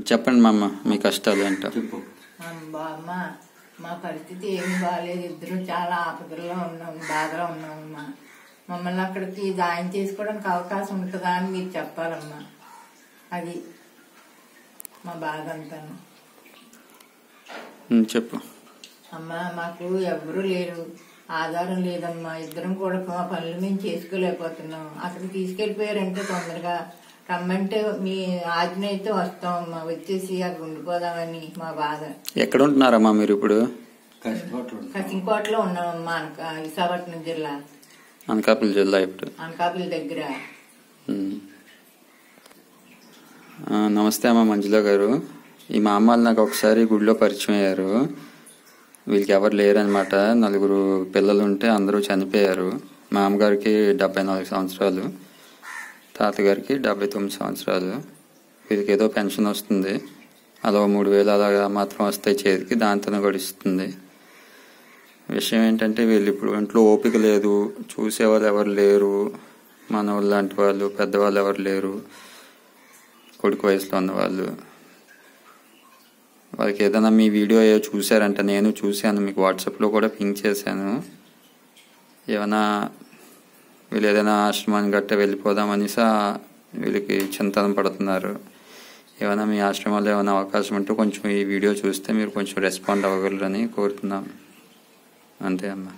చెప్పండి మా అమ్మ, మీ కష్టాలు ఏంటో. అమ్మ, మా పరిస్థితి ఏమి బాగాలేదు. ఇద్దరు చాలా ఆపదల్లో ఉన్నాం, బాధలో ఉన్నామమ్మా. మమ్మల్ని అక్కడికి జాయిన్ చేసుకోవడానికి అవకాశం ఉంటుందా అని మీరు చెప్పాలమ్మా. అది మా బాధ అంతాను. చెప్పు అమ్మా, మాకు ఎవరు లేరు, ఆధారం లేదమ్మా. ఇద్దరం కూడా మా పనులు మేము చేసుకోలేకపోతున్నాం. అక్కడికి తీసుకెళ్ళిపోయారంటే తొందరగా రమ్మంటే మీ ఆజ్ఞ అయితే వస్తామమ్మా. వచ్చేసి అక్కడ ఉండిపోదామని మా బాధ. ఎక్కడ ఉంటున్నారమ్మా మీరు ఇప్పుడు? కసింకోటలో ఉన్నామమ్మా, విశాఖపట్నం జిల్లా, అనకాపల్లి జిల్లా. ఇప్పుడు అనకాపల్లి దగ్గర. నమస్తే అమ్మ మంజుల గారు. ఈ మా అమ్మాలు నాకు ఒకసారి గుడిలో పరిచయం అయ్యారు. వీళ్ళకి ఎవరు లేరనమాట. 4 పిల్లలు ఉంటే అందరూ చనిపోయారు. మా అమ్మగారికి 74 సంవత్సరాలు, తాతగారికి 79 సంవత్సరాలు. వీళ్ళకి ఏదో పెన్షన్ వస్తుంది, అలా 3000 అలాగా మాత్రం వస్తాయి చేతికి, దాంతోనే గడుస్తుంది. విషయం ఏంటంటే వీళ్ళు ఇప్పుడు ఇంట్లో ఓపిక లేదు, చూసేవాళ్ళు ఎవరు లేరు, మనవాళ్ళు లాంటి వాళ్ళు, పెద్దవాళ్ళు ఎవరు లేరు, కొడుకు వయసులో ఉన్నవాళ్ళు. వాళ్ళకి ఏదైనా మీ వీడియో చూసారంటే, నేను చూశాను, మీకు వాట్సాప్లో కూడా పింక్ చేశాను. ఏమైనా వీళ్ళు ఏదైనా ఆశ్రమాన్ని గట్ట వెళ్ళిపోదామని వీళ్ళకి చింతన పడుతున్నారు. ఏమైనా మీ ఆశ్రమాల్లో ఏమైనా అవకాశం ఉంటే కొంచెం ఈ వీడియో చూస్తే మీరు కొంచెం రెస్పాండ్ అవ్వగలరని కోరుతున్నాం. అంతే అమ్మా.